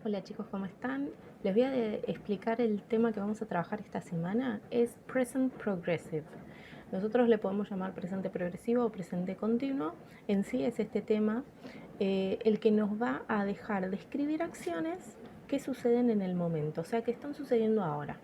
Hola chicos, ¿cómo están? Les voy a explicar el tema que vamos a trabajar esta semana. Es Present Progressive. Nosotros le podemos llamar presente progresivo o presente continuo. En sí es este tema el que nos va a dejar describir acciones que suceden en el momento, o sea, que están sucediendo ahora.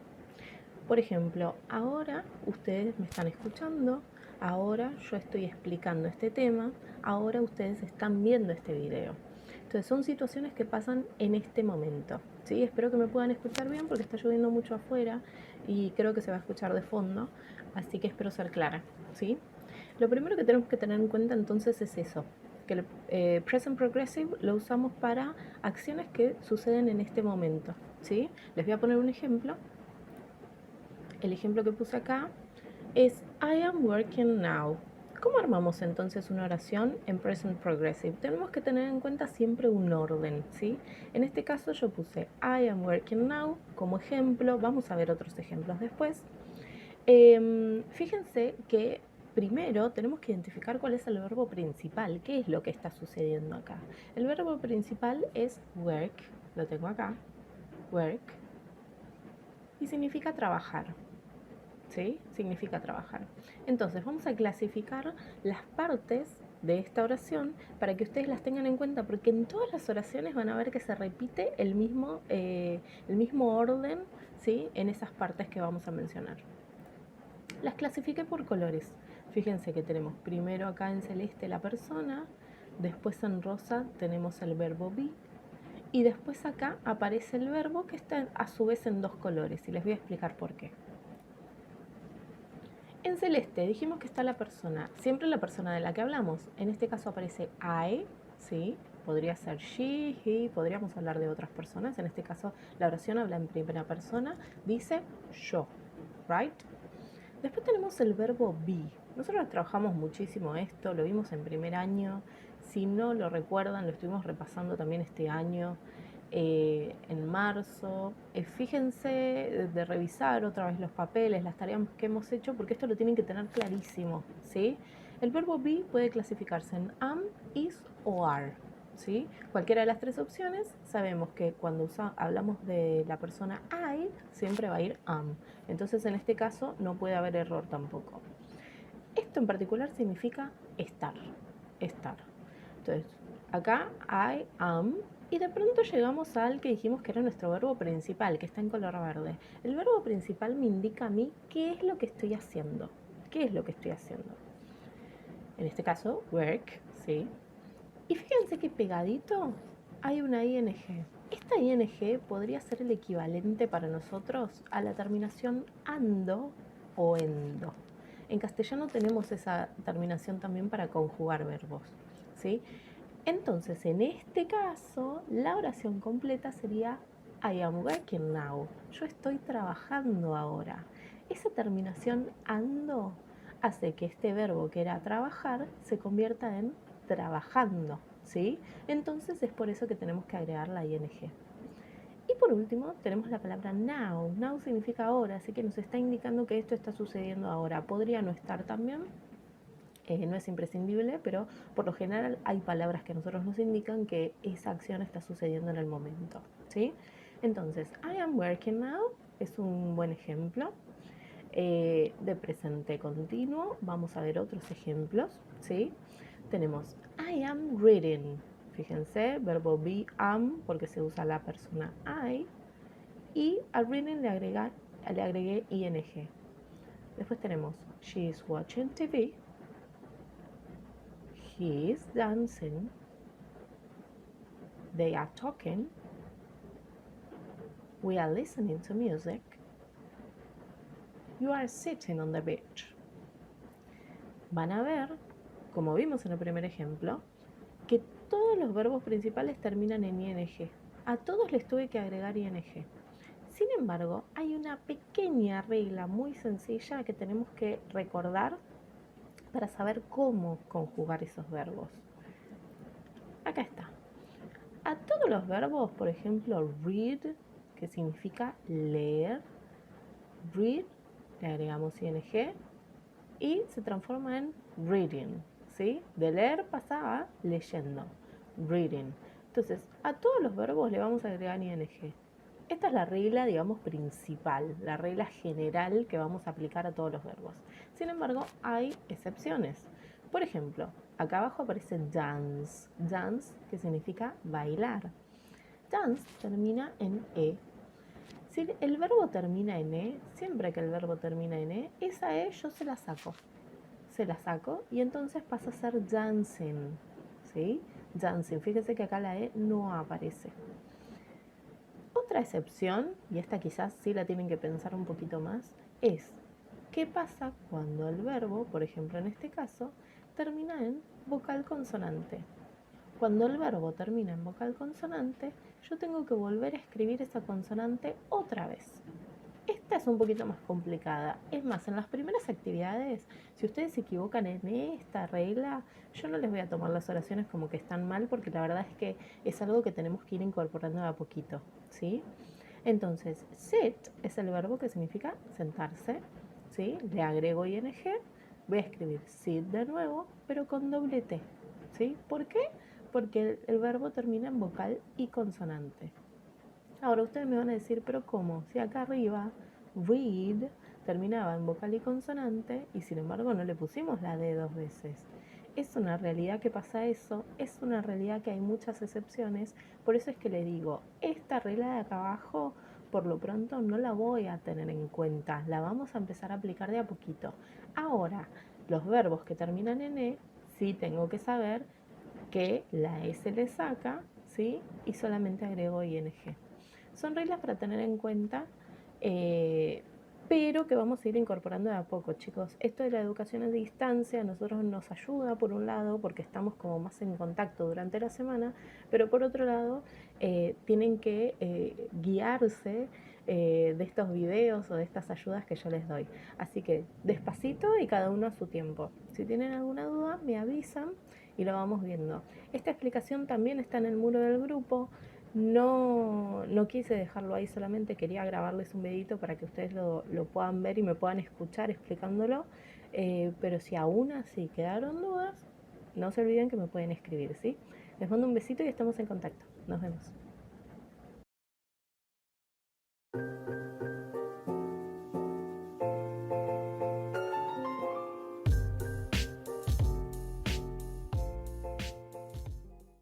Por ejemplo, ahora ustedes me están escuchando, ahora yo estoy explicando este tema, ahora ustedes están viendo este video. Entonces son situaciones que pasan en este momento, ¿sí? Espero que me puedan escuchar bien porque está lloviendo mucho afuera y creo que se va a escuchar de fondo, así que espero ser clara, ¿sí? Lo primero que tenemos que tener en cuenta entonces es eso, que el present progressive lo usamos para acciones que suceden en este momento, ¿sí? Les voy a poner un ejemplo. El ejemplo que puse acá es I am working now. ¿Cómo armamos entonces una oración en present progressive? Tenemos que tener en cuenta siempre un orden, ¿sí? En este caso yo puse I am working now como ejemplo. Vamos a ver otros ejemplos después. Fíjense que primero tenemos que identificar cuál es el verbo principal, qué es lo que está sucediendo acá. El verbo principal es work, lo tengo acá, work, y significa trabajar. ¿Sí? Significa trabajar. Entonces vamos a clasificar las partes de esta oración para que ustedes las tengan en cuenta, porque en todas las oraciones van a ver que se repite el mismo orden, ¿sí? En esas partes que vamos a mencionar. Las clasifiqué por colores. Fíjense que tenemos primero acá en celeste la persona, después en rosa tenemos el verbo be, y después acá aparece el verbo que está a su vez en dos colores, y les voy a explicar por qué. En celeste dijimos que está la persona, siempre la persona de la que hablamos. En este caso aparece I, ¿sí? Podría ser she, he, podríamos hablar de otras personas. En este caso la oración habla en primera persona, dice yo, right? Después tenemos el verbo be. Nosotros trabajamos muchísimo esto, lo vimos en primer año. Si no lo recuerdan, lo estuvimos repasando también este año. En marzo. Fíjense de revisar otra vez los papeles, las tareas que hemos hecho, porque esto lo tienen que tener clarísimo, ¿sí? El verbo be puede clasificarse en am, is o are, ¿sí? Cualquiera de las tres opciones, sabemos que cuando hablamos de la persona I, siempre va a ir am. Entonces en este caso no puede haber error tampoco. Esto en particular significa estar, estar. Entonces, acá I am, y de pronto llegamos al que dijimos que era nuestro verbo principal, que está en color verde. El verbo principal me indica a mí qué es lo que estoy haciendo. ¿Qué es lo que estoy haciendo? En este caso, work, ¿sí? Y fíjense que pegadito hay una ing. Esta ing podría ser el equivalente para nosotros a la terminación ando o endo. En castellano tenemos esa terminación también para conjugar verbos, ¿sí? Entonces, en este caso, la oración completa sería I am working now. Yo estoy trabajando ahora. Esa terminación ando hace que este verbo que era trabajar se convierta en trabajando, ¿sí? Entonces es por eso que tenemos que agregar la ing. Y por último tenemos la palabra now. Now significa ahora, así que nos está indicando que esto está sucediendo ahora. Podría no estar también, no es imprescindible, pero por lo general hay palabras que a nosotros nos indican que esa acción está sucediendo en el momento, ¿sí? Entonces, I am working now es un buen ejemplo. De presente continuo, vamos a ver otros ejemplos, ¿sí? Tenemos I am reading, fíjense, verbo be am, porque se usa la persona I, y a reading le agregué ing. Después tenemos she is watching TV, he is dancing, they are talking, we are listening to music, you are sitting on the beach. Van a ver, como vimos en el primer ejemplo, que todos los verbos principales terminan en ing. A todos les tuve que agregar ing. Sin embargo, hay una pequeña regla muy sencilla que tenemos que recordar para saber cómo conjugar esos verbos. Acá está. A todos los verbos, por ejemplo, read, que significa leer, read, le agregamos ing y se transforma en reading, ¿sí? De leer pasa a leyendo, reading. Entonces, a todos los verbos le vamos a agregar ing. Esta es la regla, digamos, principal, la regla general que vamos a aplicar a todos los verbos. Sin embargo, hay excepciones. Por ejemplo, acá abajo aparece dance. Dance, que significa bailar. Dance termina en e. Si el verbo termina en e, siempre que el verbo termina en e, esa e yo se la saco. Se la saco y entonces pasa a ser dancing. ¿Sí? Dancing. Fíjese que acá la e no aparece. Otra excepción, y esta quizás sí la tienen que pensar un poquito más, es ¿qué pasa cuando el verbo, por ejemplo en este caso, termina en vocal consonante? Cuando el verbo termina en vocal consonante, yo tengo que volver a escribir esa consonante otra vez. Esta es un poquito más complicada. Es más, en las primeras actividades, si ustedes se equivocan en esta regla, yo no les voy a tomar las oraciones como que están mal, porque la verdad es que es algo que tenemos que ir incorporando de a poquito, ¿sí? Entonces, sit es el verbo que significa sentarse, ¿sí? Le agrego ing, voy a escribir sit de nuevo, pero con doble T, ¿sí? ¿Por qué? Porque el verbo termina en vocal y consonante. Ahora ustedes me van a decir, pero ¿cómo? Si acá arriba, read terminaba en vocal y consonante y sin embargo no le pusimos la D dos veces. Es una realidad que pasa eso, es una realidad que hay muchas excepciones, por eso es que le digo, esta regla de acá abajo, por lo pronto no la voy a tener en cuenta, la vamos a empezar a aplicar de a poquito. Ahora, los verbos que terminan en E, sí tengo que saber que la E se le saca, ¿sí? Y solamente agrego ing. Son reglas para tener en cuenta, pero que vamos a ir incorporando de a poco, chicos. Esto de la educación a distancia a nosotros nos ayuda, por un lado, porque estamos como más en contacto durante la semana, pero por otro lado, tienen que guiarse de estos videos o de estas ayudas que yo les doy. Así que despacito y cada uno a su tiempo. Si tienen alguna duda, me avisan y lo vamos viendo. Esta explicación también está en el muro del grupo. No quise dejarlo ahí solamente, quería grabarles un videito para que ustedes lo puedan ver y me puedan escuchar explicándolo. Pero si aún así quedaron dudas, no se olviden que me pueden escribir, ¿sí? Les mando un besito y estamos en contacto. Nos vemos.